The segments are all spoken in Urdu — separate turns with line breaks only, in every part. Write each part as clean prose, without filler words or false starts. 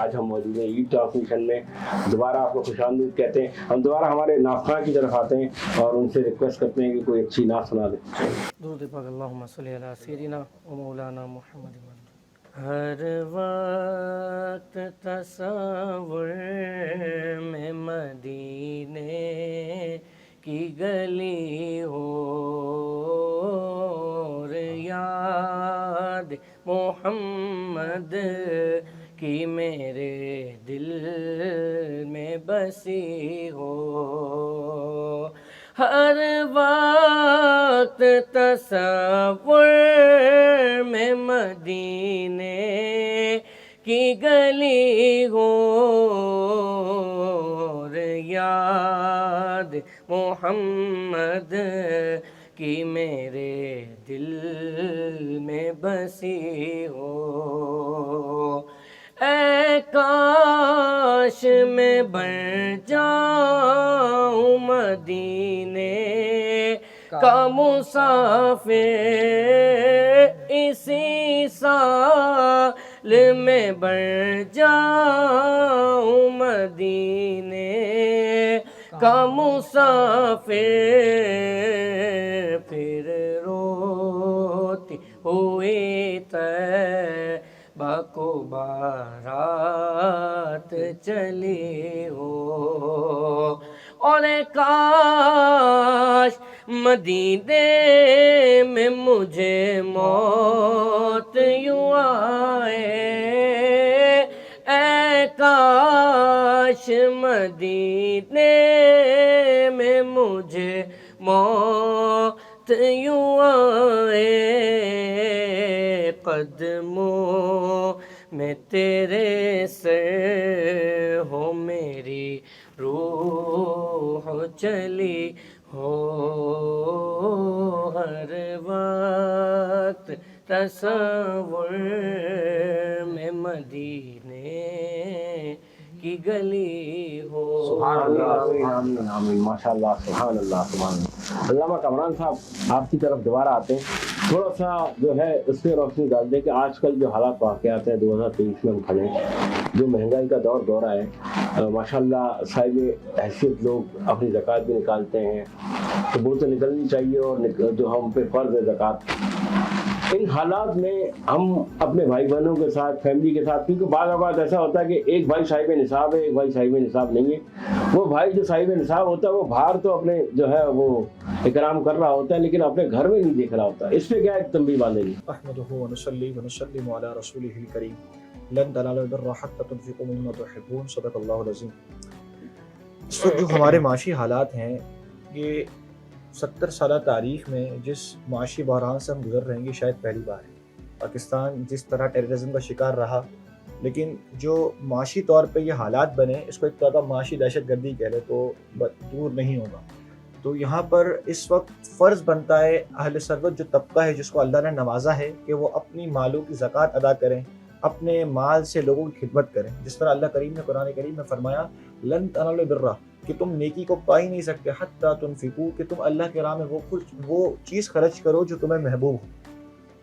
آج ہم موجود ہیں عید ٹرانسمیشن میں. دوبارہ آپ کو خوش آمدید کہتے ہیں. ہم دوبارہ ہمارے نعت خواں کی طرف آتے ہیں اور ان سے ریکویسٹ کرتے ہیں کہ کوئی اچھی نعت سنا دیں.
درود پاک اللہم صلی علی سیدنا و مولانا محمد. ہر وقت تصور میں مدینے کی گلی ہو، اور یاد محمد کی میرے دل میں بسی ہو. ہر وقت تصور میں مدینے کی گلی ہو، اور یاد محمد کی میرے دل میں بسی ہو. اے کاش میں بن جاؤں مدینے کا مسافر، اسی سال میں بن جاؤں مدینے کا مسافر. پھر روتی ہوئی طیبہ کو بارات چلی ہو، اور کاش مدینے میں مجھے موت یوں آئے. اے کاش مدینے میں مجھے موت یوں آئے. قدموں میں تیرے سر ہو میری روح چلی ہو. ہر وقت تصور میں مدینے کی گلی ہو.
سبحان اللہ، آمین آمین، ماشاء اللہ، سبحان اللہ، سبحان اللہ. علامہ کامران صاحب آپ کی طرف دوبارہ آتے ہیں. تھوڑا سا جو ہے اس پہ روشنی ڈال دیں کہ آج کل جو حالات واقعات ہیں 2023 میں ہم کھڑے ہیں، جو مہنگائی کا دور ہے، ماشاء اللہ صاحب حیثیت لوگ اپنی زکوٰۃ بھی نکالتے ہیں، تو وہ تو نکلنی چاہیے، اور جو ہم پہ فرض ہے زکوٰۃ. ان حالات میں ہم اپنے بھائی بہنوں کے ساتھ، فیملی کے ساتھ، کیونکہ بعض اوقات ایسا ہوتا ہے کہ ایک بھائی صاحب نصاب ہے، ایک بھائی صاحب نصاب نہیں ہے. وہ بھائی جو صاحب نصاب ہوتا ہے وہ باہر تو اپنے جو ہے وہ اکرام کر رہا ہوتا ہے، لیکن اپنے گھر میں نہیں دیکھ رہا ہوتا. اس پہ کیا ایک تنبیہ باندھیں گے؟
احمدہ ونصلی ونسلم علی رسولہ الکریم. لن تنالوا البر حتی تنفقوا مما تحبون. صدق اللہ العظیم. اس وقت جو ہمارے معاشی حالات ہیں، یہ 70 سالہ تاریخ میں جس معاشی بحران سے ہم گزر رہے ہیں، یہ شاید پہلی بار ہے. پاکستان جس طرح ٹیررزم کا شکار رہا، لیکن جو معاشی طور پہ یہ حالات بنے، اس کو ایک طرح کا معاشی دہشت گردی کہہ لے تو دور نہیں ہوگا. تو یہاں پر اس وقت فرض بنتا ہے اہل ثروت جو طبقہ ہے جس کو اللہ نے نوازا ہے کہ وہ اپنی مالوں کی زکوٰۃ ادا کریں، اپنے مال سے لوگوں کی خدمت کریں. جس طرح اللہ کریم نے قرآن کریم میں فرمایا لن تنالوا البر، کہ تم نیکی کو پا ہی نہیں سکتے حتی تنفقوا، کہ تم اللہ کے راہ میں وہ چیز خرچ کرو جو تمہیں محبوب ہو.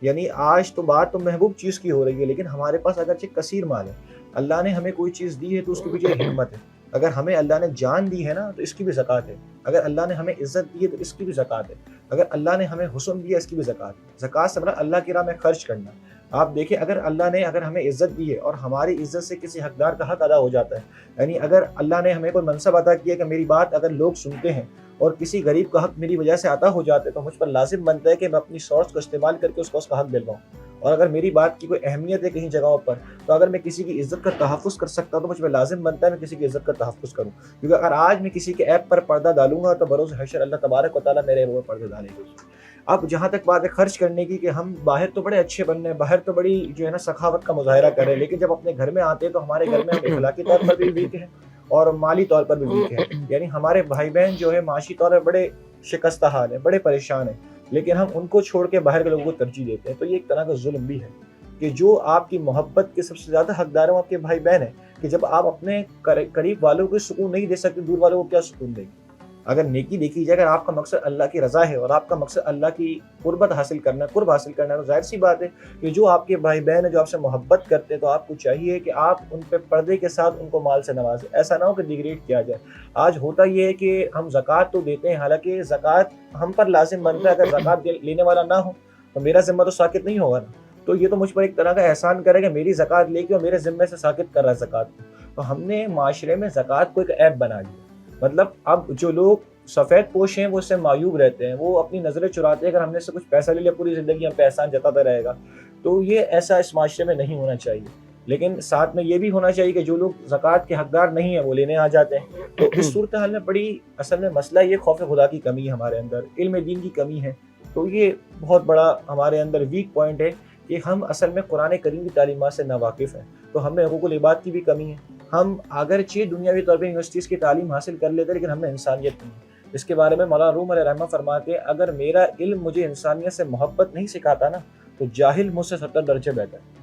یعنی آج تو بات تو محبوب چیز کی ہو رہی ہے، لیکن ہمارے پاس اگرچہ کثیر مال ہے، اللہ نے ہمیں کوئی چیز دی ہے تو اس کے پیچھے ہمت ہے. اگر ہمیں اللہ نے جان دی ہے نا تو اس کی بھی زکوٰۃ ہے. اگر اللہ نے ہمیں عزت دی ہے تو اس کی بھی زکوٰۃ ہے. اگر اللہ نے ہمیں حسن دیا اس کی بھی زکوٰۃ ہے. زکوٰۃ سے مراد اللہ کی راہ میں خرچ کرنا. آپ دیکھیں اگر اللہ نے ہمیں عزت دی ہے اور ہماری عزت سے کسی حقدار کا حق ادا ہو جاتا ہے، یعنی اگر اللہ نے ہمیں کوئی منصب عطا کیا کہ میری بات اگر لوگ سنتے ہیں اور کسی غریب کا حق میری وجہ سے عطا ہو جاتا ہے، تو مجھ پر لازم بنتا ہے کہ میں اپنی سورس کو استعمال کر کے اس کو اس کا حق دلواؤں. اور اگر میری بات کی کوئی اہمیت ہے کہیں جگہوں پر، تو اگر میں کسی کی عزت کا تحفظ کر سکتا ہوں تو مجھ پر لازم بنتا ہے میں کسی کی عزت کا تحفظ کروں. کیونکہ اگر آج میں کسی کے عیب پر پردہ ڈالوں گا تو بروز حشر اللہ تبارک و تعالیٰ میرے عیب پر پردہ ڈالے گا. اب جہاں تک بات ہے خرچ کرنے کی، کہ ہم باہر تو بڑے اچھے بن رہے ہیں، باہر تو بڑی جو ہے نا سخاوت کا مظاہرہ کر رہے ہیں، لیکن جب اپنے گھر میں آتے ہیں تو ہمارے گھر میں ہم اخلاقی طور پر بھی ویک ہیں اور مالی طور پر بھی ویک ہیں. یعنی ہمارے بھائی بہن جو ہے معاشی طور پر بڑے شکستہ حال ہیں، بڑے پریشان ہیں، لیکن ہم ان کو چھوڑ کے باہر کے لوگوں کو ترجیح دیتے ہیں. تو یہ ایک طرح کا ظلم بھی ہے کہ جو آپ کی محبت کے سب سے زیادہ حقدار ہیں وہ آپ کے بھائی بہن ہیں، کہ جب آپ اپنے قریب والوں کو سکون نہیں دے سکتے، دور والوں کو کیا سکون دیں گے. اگر نیکی دیکھی جائے، اگر آپ کا مقصد اللہ کی رضا ہے اور آپ کا مقصد اللہ کی قربت حاصل کرنا ہے، قرب حاصل کرنا ہے، تو ظاہر سی بات ہے کہ جو آپ کے بھائی بہن ہیں جو آپ سے محبت کرتے ہیں تو آپ کو چاہیے کہ آپ ان پہ پردے کے ساتھ ان کو مال سے نوازیں، ایسا نہ ہو کہ ڈیگریڈ کیا جائے۔ آج ہوتا یہ ہے کہ ہم زکوٰۃ تو دیتے ہیں، حالانکہ زکوٰۃ ہم پر لازم بنتا ہے، اگر زکوٰۃ لینے والا نہ ہو تو میرا ذمہ تو ساقط نہیں ہوگا نا، تو یہ تو مجھ پر ایک طرح کا احسان کرے کہ میری زکوٰۃ لے کے اور میرے ذمے سے ساقط کر رہا ہے زکوٰۃ کو۔ تو ہم نے معاشرے میں زکوٰۃ کو ایک عیب بنا لیا، مطلب اب جو لوگ سفید پوش ہیں وہ اس سے معیوب رہتے ہیں، وہ اپنی نظریں چراتے ہیں، اگر ہم نے اس سے کچھ پیسہ لے لیا پوری زندگی ہم پہ احسان جتاتا رہے گا، تو یہ ایسا اس معاشرے میں نہیں ہونا چاہیے۔ لیکن ساتھ میں یہ بھی ہونا چاہیے کہ جو لوگ زکوٰۃ کے حقدار نہیں ہیں وہ لینے آ جاتے ہیں۔ تو اس صورتحال میں بڑی اصل میں مسئلہ یہ خوف خدا کی کمی ہے ہمارے اندر، علم دین کی کمی ہے، تو یہ بہت بڑا ہمارے اندر ویک پوائنٹ ہے کہ ہم اصل میں قرآن کریم کی تعلیمات سے ناواقف ہیں۔ تو ہم میں حقوق العباد کی بھی کمی ہے، ہم اگرچہ دنیاوی طور پہ یونیورسٹیز کی تعلیم حاصل کر لیتے لیکن ہم میں انسانیت نہیں ہے۔ اس کے بارے میں مولانا روم علیہ رحمہ فرماتے ہیں اگر میرا علم مجھے انسانیت سے محبت نہیں سکھاتا نا تو جاہل مجھ سے 70 درجے بہتر ہے،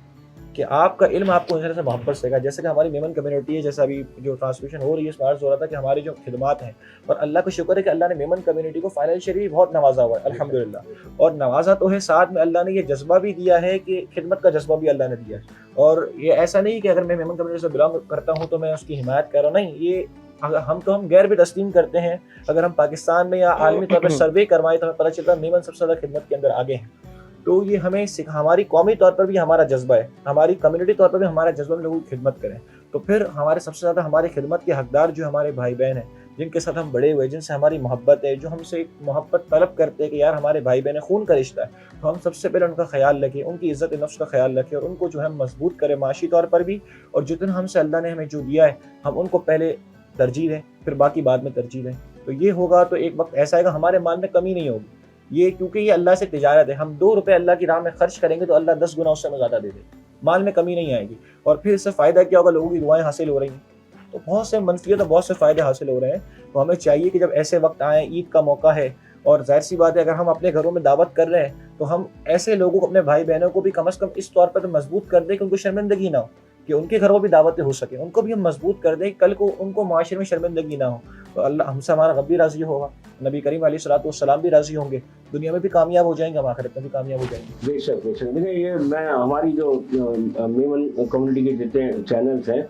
کہ آپ کا علم آپ کو انسانیت سے محبت سکھائے۔ جیسے کہ ہماری میمن کمیونٹی ہے، جیسا ابھی جو ٹرانسمیشن ہو رہی ہے اس میں عرض ہو رہا تھا کہ ہماری جو خدمات ہیں، اور اللہ کا شکر ہے کہ اللہ نے میمن کمیونٹی کو فائنینشلی بھی بہت نوازا ہوا ہے الحمدللہ، اور نوازا تو ہے، ساتھ میں اللہ نے یہ جذبہ بھی دیا ہے کہ خدمت کا جذبہ بھی اللہ نے دیا ہے۔ اور یہ ایسا نہیں کہ اگر میں میمن کمیونٹی سے بلانگ کرتا ہوں تو میں اس کی حمایت کر رہا ہوں، نہیں، یہ ہم غیر بھی تسلیم کرتے ہیں۔ اگر ہم پاکستان میں یا عالمی طور پر سروے کروائیں تو ہمیں پتہ چلتا ہے میمن سب سے زیادہ خدمت کے اندر آگے ہیں۔ تو یہ ہمیں ہماری قومی طور پر بھی ہمارا جذبہ ہے، ہماری کمیونٹی طور پر بھی ہمارا جذبہ میں لوگوں کی خدمت کریں، تو پھر ہمارے سب سے زیادہ ہماری خدمت کے حقدار جو ہمارے بھائی بہن ہیں، جن کے ساتھ ہم بڑے ہوئے، جن سے ہماری محبت ہے، جو ہم سے محبت طلب کرتے ہیں کہ یار ہمارے بھائی بہن خون کا رشتہ ہے، تو ہم سب سے پہلے ان کا خیال رکھیں، ان کی عزت نفس کا خیال رکھیں، اور ان کو جو ہے مضبوط کریں معاشی طور پر بھی، اور جتنا ہم سے اللہ نے ہمیں جو دیا ہے ہم ان کو پہلے ترجیح دیں، پھر باقی بعد میں ترجیح دیں۔ تو یہ ہوگا تو ایک وقت ایسا آئے گا ہمارے مال میں کمی نہیں ہوگی، یہ کیونکہ یہ اللہ سے تجارت ہے، ہم 2 روپے اللہ کی راہ میں خرچ کریں گے تو اللہ 10 گنا اس سے زیادہ دے دے، مال میں کمی نہیں آئے گی۔ اور پھر اس سے فائدہ کیا ہوگا، لوگوں کی دعائیں حاصل ہو رہی ہیں، تو بہت سے منفیت اور بہت سے فائدے حاصل ہو رہے ہیں۔ تو ہمیں چاہیے کہ جب ایسے وقت آئیں، عید کا موقع ہے، اور ظاہر سی بات ہے اگر ہم اپنے گھروں میں دعوت کر رہے ہیں تو ہم ایسے لوگوں کو، اپنے بھائی بہنوں کو بھی کم از کم اس طور پر تو مضبوط کر دیں کہ ان کو شرمندگی نہ ہو، کہ ان کے گھروں بھی دعوتیں ہو سکیں، ان کو بھی ہم مضبوط کر دیں، کل کو ان کو معاشرے میں شرمندگی نہ ہو، تو اللہ ہم سے ہمارا رب بھی راضی ہوگا، نبی کریم علیہ الصلوۃ والسلام بھی راضی ہوں گے، دنیا میں بھی کامیاب ہو جائیں گے، ہم آخرت میں بھی کامیاب ہو جائیں گے۔
بے شک بے شک۔ دیکھیں یہ میں ہماری جو میمن کمیونٹی کے جتنے چینلز ہیں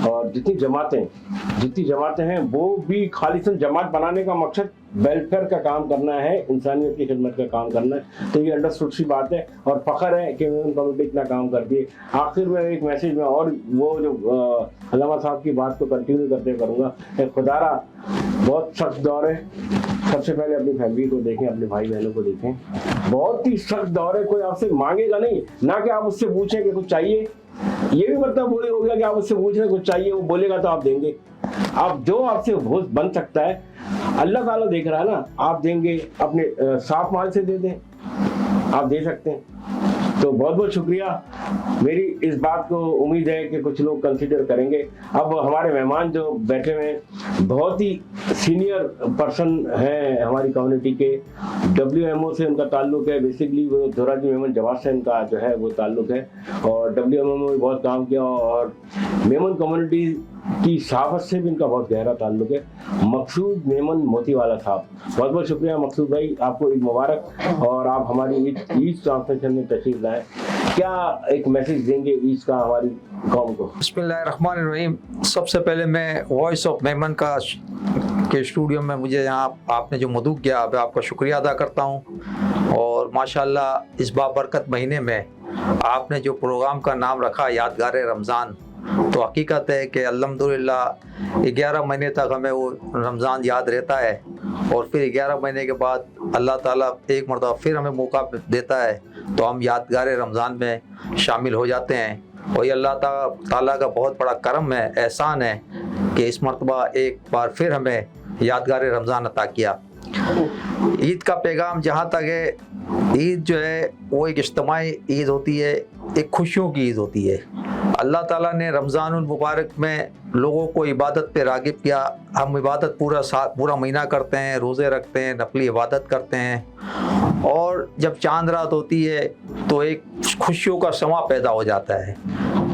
اور جتنی جماعتیں ہیں وہ بھی خالصاً جماعت بنانے کا مقصد ویلفیئر کا کام کرنا ہے، انسانیت کی خدمت کا کام کرنا ہے، تو یہ انڈرسٹوڈ سی بات ہے اور فخر ہے کہ میمن کمیونٹی اتنا کام کرتی ہے۔ آخر میں ایک میسیج میں اور وہ جو علامہ صاحب کی بات کو کنٹینیو کرتے کروں گا کہ خدا را بہت سخت دور ہے، سب سے پہلے اپنی فیملی کو دیکھیں، اپنے بھائی بہنوں کو دیکھیں، بہت ہی سخت دور ہے، کوئی آپ سے مانگے گا نہیں، نہ کہ آپ اس سے پوچھیں کہ کچھ چاہیے، یہ بھی مطلب وہی ہو گیا کہ آپ اس سے پوچھ رہے کچھ چاہیے، وہ بولے گا تو آپ دیں گے، آپ جو آپ سے بن سکتا ہے اللہ تعالیٰ دیکھ رہا ہے نا، آپ دیں گے، اپنے صاف مال سے دے دیں، آپ دے سکتے ہیں۔ تو بہت بہت شکریہ، میری اس بات کو امید ہے کہ کچھ لوگ کنسیڈر کریں گے۔ اب ہمارے مہمان جو بیٹھے ہوئے ہیں بہت ہی سینئر پرسن ہیں ہماری کمیونٹی کے، WMO سے ان کا تعلق ہے، بیسکلی وہ دھوراجی میمن جماعت سے ان کا جو ہے وہ تعلق ہے، اور WMO میں بہت کام کیا، اور میمن کمیونٹی کی صحافت سے بھی ان کا بہت گہرا تعلق ہے، مقصود میمن موتی والا صاحب۔ بہت بہت شکریہ مقصود بھائی، آپ کو عید مبارک، اور آپ ہماری عید ٹرانسمیشن میں تشریف لائیں، کیا ایک میسج دیں گے عید کا ہماری قوم کو؟
بسم اللہ الرحمن الرحیم۔ سب سے پہلے میں وائس آف میمن کا کے اسٹوڈیو میں مجھے یہاں آپ نے جو مدعو کیا آپ کا شکریہ ادا کرتا ہوں، اور ماشاءاللہ اس بابرکت مہینے میں آپ نے جو پروگرام کا نام رکھا یادگار رمضان، تو حقیقت ہے کہ الحمدللہ 11 مہینے تک ہمیں وہ رمضان یاد رہتا ہے، اور پھر 11 مہینے کے بعد اللہ تعالیٰ ایک مرتبہ پھر ہمیں موقع دیتا ہے تو ہم یادگار رمضان میں شامل ہو جاتے ہیں، اور یہ اللہ تعالیٰ کا بہت بڑا کرم ہے، احسان ہے کہ اس مرتبہ ایک بار پھر ہمیں یادگار رمضان عطا کیا۔ عید کا پیغام جہاں تک ہے، عید جو ہے وہ ایک اجتماعی عید ہوتی ہے، ایک خوشیوں کی عید ہوتی ہے۔ اللہ تعالیٰ نے رمضان المبارک میں لوگوں کو عبادت پہ راغب کیا. ہم عبادت پورا مہینہ کرتے ہیں, روزے رکھتے ہیں, نفلی عبادت کرتے ہیں, اور جب چاند رات ہوتی ہے تو ایک خوشیوں کا سما پیدا ہو جاتا ہے.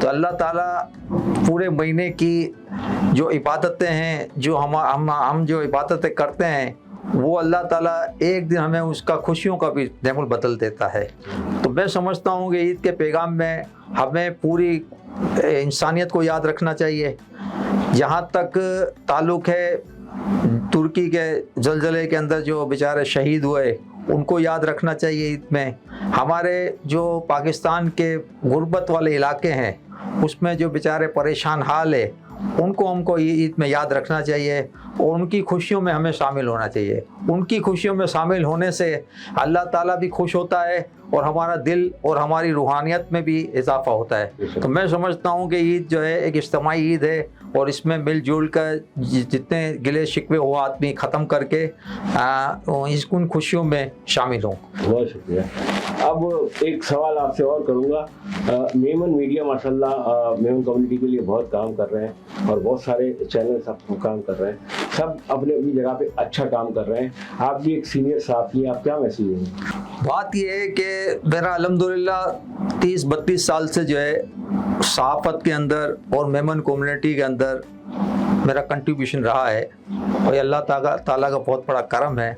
تو اللہ تعالیٰ پورے مہینے کی جو عبادتیں ہیں, جو ہم جو عبادتیں کرتے ہیں, وہ اللہ تعالیٰ ایک دن ہمیں اس کا خوشیوں کا بھی نعمت بدل دیتا ہے. تو میں سمجھتا ہوں کہ عید کے پیغام میں ہمیں پوری انسانیت کو یاد رکھنا چاہیے. جہاں تک تعلق ہے ترکی کے زلزلے کے اندر جو بیچارے شہید ہوئے, ان کو یاد رکھنا چاہیے عید میں. ہمارے جو پاکستان کے غربت والے علاقے ہیں, اس میں جو بیچارے پریشان حال ہے, ان کو ہم کو عید میں یاد رکھنا چاہیے, اور ان کی خوشیوں میں ہمیں شامل ہونا چاہیے. ان کی خوشیوں میں شامل ہونے سے اللہ تعالیٰ بھی خوش ہوتا ہے, اور ہمارا دل اور ہماری روحانیت میں بھی اضافہ ہوتا ہے. تو میں سمجھتا ہوں کہ عید جو ہے ایک اجتماعی عید ہے, اور اس میں مل جل کر جتنے گلے شکوے ہو آدمی ختم کر کے ان خوشیوں میں شامل ہوں.
بہت شکریہ. اب ایک سوال آپ سے اور کروں گا. میمن میڈیا ماشاءاللہ میمن کمیونٹی کے لیے بہت کام کر رہے ہیں, اور بہت سارے چینل سب کام کر رہے ہیں, سب اپنی اپنی جگہ پہ اچھا کام کر رہے ہیں. آپ بھی ایک سینئر صحافی ہیں, آپ کیا محسوس ہیں؟
بات یہ ہے کہ میرا الحمدللہ 30-32 سال سے جو ہے صحافت کے اندر اور میمن کمیونٹی کے اندر میرا کنٹریبیوشن رہا ہے, اور یہ اللہ تعالیٰ کا بہت بڑا کرم ہے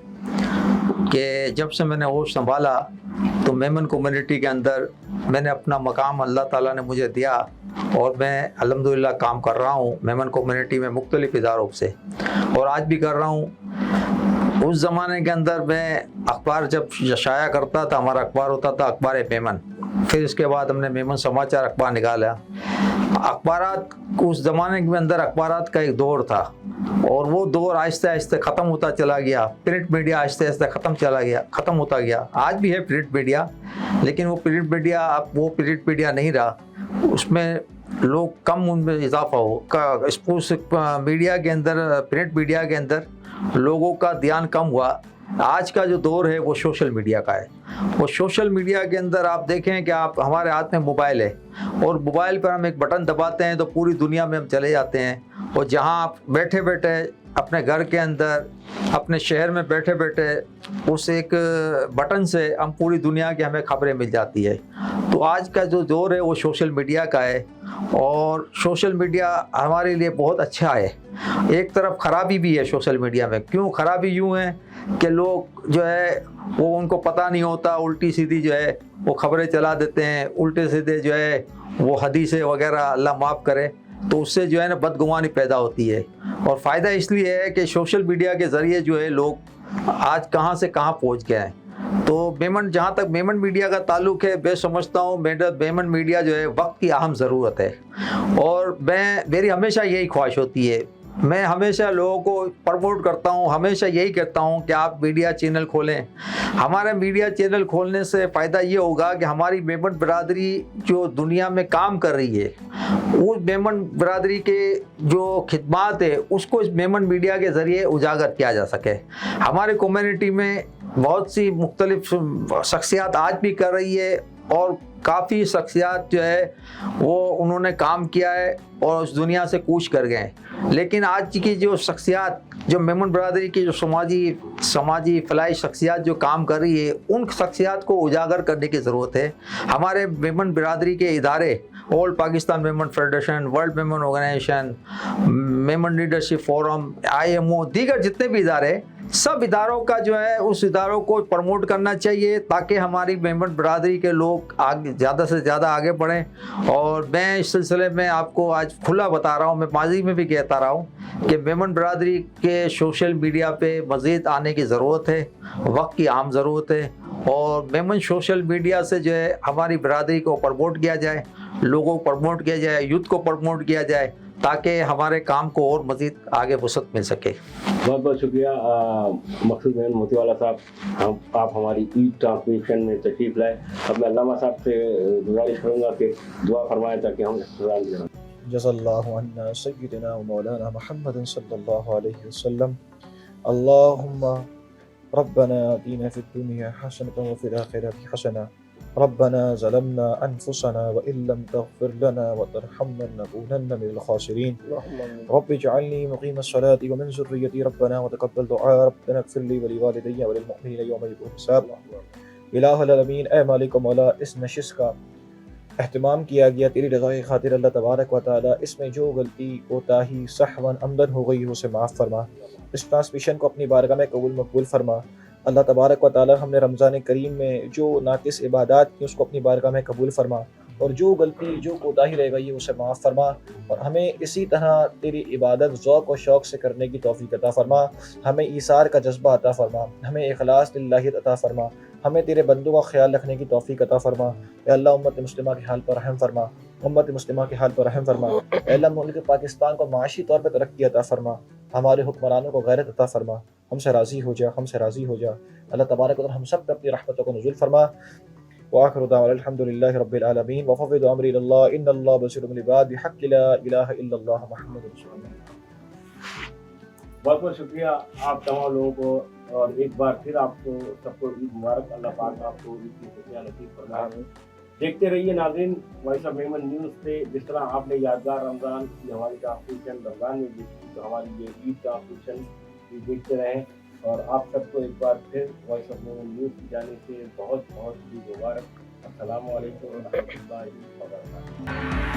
کہ جب سے میں نے ہوش سنبھالا تو میمن کمیونٹی کے اندر میں نے اپنا مقام اللہ تعالیٰ نے مجھے دیا, اور میں الحمدللہ کام کر رہا ہوں میمن کمیونٹی میں مختلف اداروں سے, اور آج بھی کر رہا ہوں. اس زمانے کے اندر میں اخبار جب شائع کرتا تھا, ہمارا اخبار ہوتا تھا اخبار میمن, پھر اس کے بعد ہم نے میمن سماچار اخبار نکالا. اخبارات اس زمانے کے اندر اخبارات کا ایک دور تھا, اور وہ دور آہستہ آہستہ ختم ہوتا چلا گیا. پرنٹ میڈیا آہستہ آہستہ ختم ہوتا گیا. آج بھی ہے پرنٹ میڈیا, لیکن وہ پرنٹ میڈیا اب وہ پرنٹ میڈیا نہیں رہا. اس میں لوگ کم ان میں اضافہ ہو میڈیا کے اندر, پرنٹ میڈیا کے اندر لوگوں کا دھیان کم ہوا. آج کا جو دور ہے وہ سوشل میڈیا کا ہے. وہ سوشل میڈیا کے اندر آپ دیکھیں کہ آپ ہمارے ہاتھ میں موبائل ہے, اور موبائل پر ہم ایک بٹن دباتے ہیں تو پوری دنیا میں ہم چلے جاتے ہیں, اور جہاں آپ بیٹھے بیٹھے اپنے گھر کے اندر اپنے شہر میں بیٹھے بیٹھے اس ایک بٹن سے ہم پوری دنیا کی ہمیں خبریں مل جاتی ہے. تو آج کا جو دور ہے وہ سوشل میڈیا کا ہے, اور سوشل میڈیا ہمارے لیے بہت اچھا ہے. ایک طرف خرابی بھی ہے سوشل میڈیا میں. کیوں خرابی یوں ہے کہ لوگ جو ہے وہ ان کو پتہ نہیں ہوتا, الٹی سیدھی جو ہے وہ خبریں چلا دیتے ہیں, الٹے سیدھے جو ہے وہ حدیثیں وغیرہ اللہ معاف کرے, تو اس سے جو ہے نا بدگمانی پیدا ہوتی ہے. اور فائدہ اس لیے ہے کہ سوشل میڈیا کے ذریعے جو ہے لوگ آج کہاں سے کہاں پہنچ گئے ہیں. تو جہاں تک میمن میڈیا کا تعلق ہے, میں سمجھتا ہوں میمن میڈیا جو ہے وقت کی اہم ضرورت ہے, اور میری ہمیشہ یہی خواہش ہوتی ہے. میں ہمیشہ لوگوں کو پروموٹ کرتا ہوں, ہمیشہ یہی کہتا ہوں کہ آپ میڈیا چینل کھولیں. ہمارے میڈیا چینل کھولنے سے فائدہ یہ ہوگا کہ ہماری میمن برادری جو دنیا میں کام کر رہی ہے, اس میمن برادری کے جو خدمات ہے اس کو اس میمن میڈیا کے ذریعے اجاگر کیا جا سکے. ہمارے کمیونٹی میں بہت سی مختلف شخصیات آج بھی کر رہی ہے, اور کافی شخصیات جو ہے وہ انہوں نے کام کیا ہے اور اس دنیا سے کوچ کر گئے. لیکن آج کی جو شخصیات, جو میمن برادری کی جو سماجی فلاحی شخصیات جو کام کر رہی ہے, ان شخصیات کو اجاگر کرنے کی ضرورت ہے. ہمارے میمن برادری کے ادارے, All Pakistan Memon Federation, World Memon Organisation, Memon leadership forum, IMO, دیگر جتنے بھی ادارے, سب اداروں کا جو ہے اس اداروں کو پروموٹ کرنا چاہیے تاکہ ہماری میمن برادری کے لوگ آگے زیادہ سے زیادہ آگے بڑھیں. اور میں اس سلسلے میں آپ کو آج کھلا بتا رہا ہوں, میں ماضی میں بھی کہتا رہا ہوں کہ میمن برادری کے سوشل میڈیا پہ مزید آنے کی ضرورت ہے, وقت کی اہم ضرورت ہے. اور میمن سوشل میڈیا سے جو ہے ہماری برادری کو پروموٹ کیا جائے, لوگوں کو پروموٹ کیا جائے, یوتھ کو پروموٹ کیا جائے, تاکہ ہمارے کام کو اور مزید آگے وسعت مل سکے.
بہت بہت شکریہ مقصود محمد موتی والا صاحب, آپ ہماری عید ٹرانسمیشن میں تشریف لائے. اب میں علامہ صاحب سے گزارش کروں گا کہ دعا فرمائیں تاکہ ہم اختتام کریں.
جزا اللہ عنا سیدنا و مولانا محمد صلی اللہ علیہ وسلم. اللہم ربنا آتینا فی الدنیا حسنة وفی الآخرة حسنة ربنا ظلمنا أنفسنا وإن لم تغفر لنا وترحمنا لنكونن من الخاسرين رب اجعلني مقيم الصلاة ومن ذريتي ربنا وتقبل دعاء ربنا اغفر لي ولوالدي وللمؤمنين يوم يقوم الحساب الہ العالمین، اے مالک و مولا، اس نشست کا اہتمام کیا گیا تیری رضا کی خاطر، اللہ تبارک و تعالیٰ اس میں جو غلطی کوتاہی سہواً عمدن ہو گئی ہو اسے معاف فرما، اس ٹرانسمیشن کو اپنی بارگاہ میں قبول مقبول فرما۔ اللہ تبارک و تعالیٰ ہم نے رمضان کریم میں جو ناقص عبادات کی اس کو اپنی بارگاہ میں قبول فرما، اور جو غلطی جو کوتاہی رہ گئی ہے اسے معاف فرما، اور ہمیں اسی طرح تیری عبادت ذوق و شوق سے کرنے کی توفیق عطا فرما، ہمیں ایثار کا جذبہ عطا فرما، ہمیں اخلاص للہیت عطا فرما، ہمیں تیرے بندوں کا خیال رکھنے کی توفیق عطا فرما۔ اے اللہ امت مسلمہ کے حال پر رحم فرما، امت مسلمہ کے حال پر رحم فرما۔ اے اللہ ملک پاکستان کو معاشی طور پر ترقی عطا فرما، ہمارے حکمرانوں کو غیرت عطا فرما، ہم سے راضی ہو جا، ہم سے راضی ہو جا۔ اللہ تبارک و تعالی ہم سب پہ اپنی رحمتوں کو نزول فرما۔ وآخر دعوانا الحمد للہ رب العالمین وفوض امری الی اللہ ان اللہ بصیر بالعباد بحق لا الہ الا اللہ محمد رسول اللہ۔
بہت بہت شکریہ آپ تمام لوگوں کو، اور ایک بار پھر آپ کو سب کو عید مبارک، اللہ پاک آپ کو عید کی خوشیاں نصیب فرمائے۔ دیکھتے رہیے ناظرین وائس آف میمن نیوز پہ، جس طرح آپ نے یادگار رمضان کی ہماری ٹرانسمیشن رمضان میں دیکھی تو ہماری یہ عید ٹرانسمیشن بھی دیکھتے رہیں، اور آپ سب کو ایک بار پھر وائس آف میمن نیوز کی جانب سے بہت بہت عید مبارک۔ السلام علیکم ورحمۃ اللہ وبرکاتہ۔